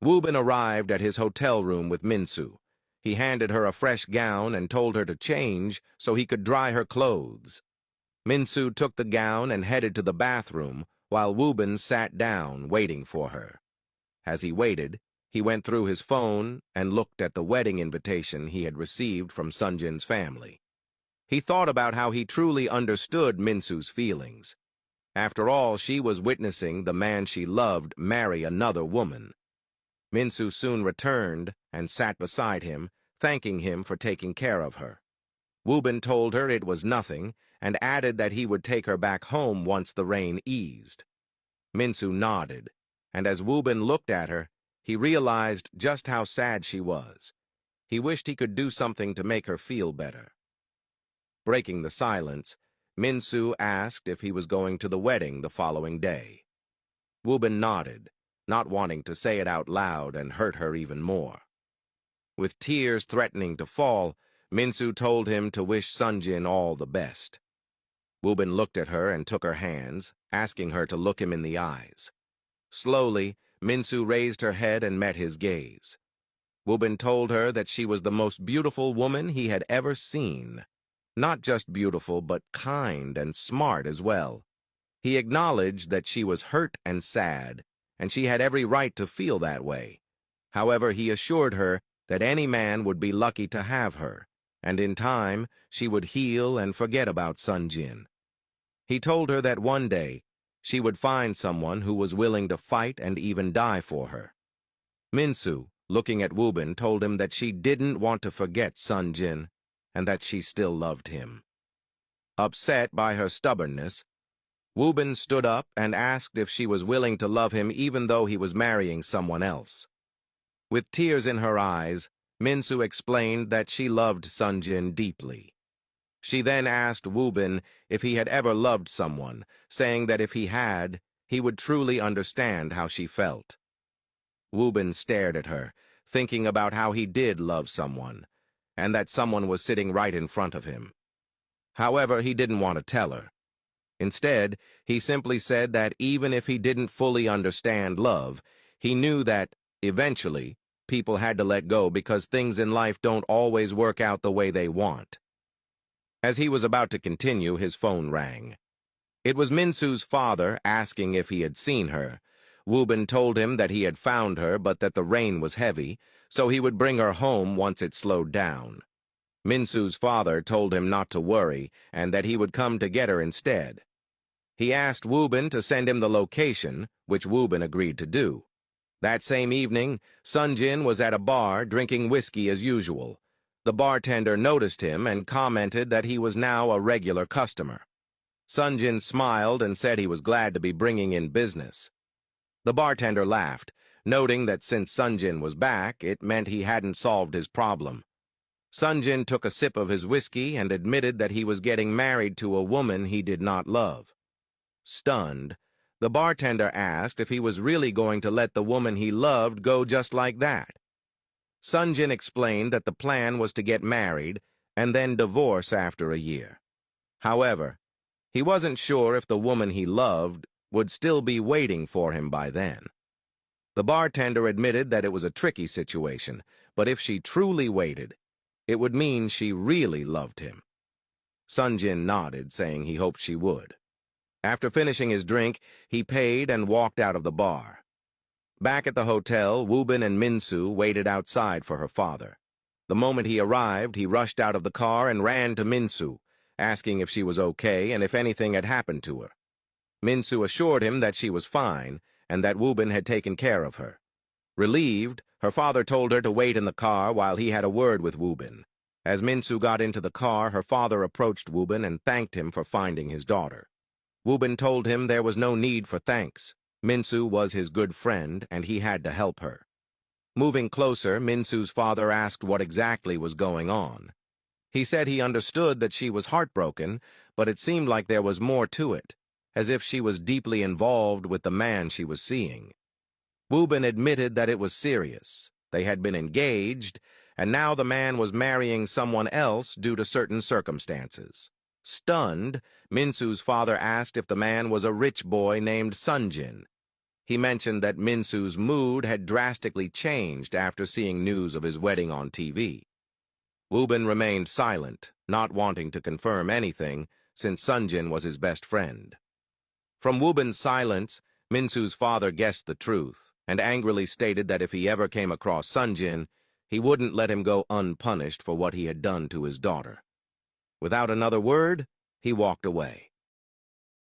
Woo-bin arrived at his hotel room with Min-soo. He handed her a fresh gown and told her to change so he could dry her clothes. Min-soo took the gown and headed to the bathroom, while Woo-bin sat down, waiting for her. As he waited, he went through his phone and looked at the wedding invitation he had received from Sunjin's family. He thought about how he truly understood Min-soo's feelings. After all, she was witnessing the man she loved marry another woman. Min-soo soon returned and sat beside him, thanking him for taking care of her. Woo-bin told her it was nothing, and added that he would take her back home once the rain eased. Min-soo nodded, and as Woo-bin looked at her, he realized just how sad she was. He wished he could do something to make her feel better. Breaking the silence, Min-soo asked if he was going to the wedding the following day. Woo-bin nodded, not wanting to say it out loud and hurt her even more. With tears threatening to fall, Min-soo told him to wish Sunjin all the best. Woo-bin looked at her and took her hands, asking her to look him in the eyes. Slowly, Min-soo raised her head and met his gaze. Woo-bin told her that she was the most beautiful woman he had ever seen. Not just beautiful, but kind and smart as well. He acknowledged that she was hurt and sad, and she had every right to feel that way. However, he assured her that any man would be lucky to have her, and in time she would heal and forget about Sunjin. He told her that one day she would find someone who was willing to fight and even die for her. Min-soo, looking at Woo-bin, told him that she didn't want to forget Sunjin, and that she still loved him. Upset by her stubbornness, Woo-bin stood up and asked if she was willing to love him even though he was marrying someone else. With tears in her eyes, Min-soo explained that she loved Sunjin deeply. She then asked Woo-bin if he had ever loved someone, saying that if he had, he would truly understand how she felt. Woo-bin stared at her, thinking about how he did love someone, and that someone was sitting right in front of him. However, he didn't want to tell her. Instead, he simply said that even if he didn't fully understand love, he knew that, eventually, people had to let go because things in life don't always work out the way they want. As he was about to continue, his phone rang. It was Min-soo's father asking if he had seen her. Woo-bin told him that he had found her, but that the rain was heavy, so he would bring her home once it slowed down. Min-soo's father told him not to worry, and that he would come to get her instead. He asked Woo-bin to send him the location, which Woo-bin agreed to do. That same evening, Sunjin was at a bar drinking whiskey as usual. The bartender noticed him and commented that he was now a regular customer. Sunjin smiled and said he was glad to be bringing in business. The bartender laughed, noting that since Sunjin was back, it meant he hadn't solved his problem. Sunjin took a sip of his whiskey and admitted that he was getting married to a woman he did not love. Stunned, the bartender asked if he was really going to let the woman he loved go just like that. Sunjin explained that the plan was to get married and then divorce after a year. However, he wasn't sure if the woman he loved would still be waiting for him by then. The bartender admitted that it was a tricky situation, but if she truly waited, it would mean she really loved him. Sunjin nodded, saying he hoped she would. After finishing his drink, he paid and walked out of the bar. Back at the hotel, Woo-bin and Min-soo waited outside for her father. The moment he arrived, he rushed out of the car and ran to Min-soo, asking if she was okay and if anything had happened to her. Min-soo assured him that she was fine and that Woo-bin had taken care of her. Relieved, her father told her to wait in the car while he had a word with Woo-bin. As Min-soo got into the car, her father approached Woo-bin and thanked him for finding his daughter. Woo-bin told him there was no need for thanks. Min-soo was his good friend, and he had to help her. Moving closer, Min-soo's father asked what exactly was going on. He said he understood that she was heartbroken, but it seemed like there was more to it, as if she was deeply involved with the man she was seeing. Woo-bin admitted that it was serious. They had been engaged, and now the man was marrying someone else due to certain circumstances. Stunned, Min-soo's father asked if the man was a rich boy named Sunjin. He mentioned that Minsu's mood had drastically changed after seeing news of his wedding on TV. Woo-bin remained silent, not wanting to confirm anything, since Sunjin was his best friend. From Woo-bin's silence, Minsu's father guessed the truth, and angrily stated that if he ever came across Sunjin, he wouldn't let him go unpunished for what he had done to his daughter. Without another word, he walked away.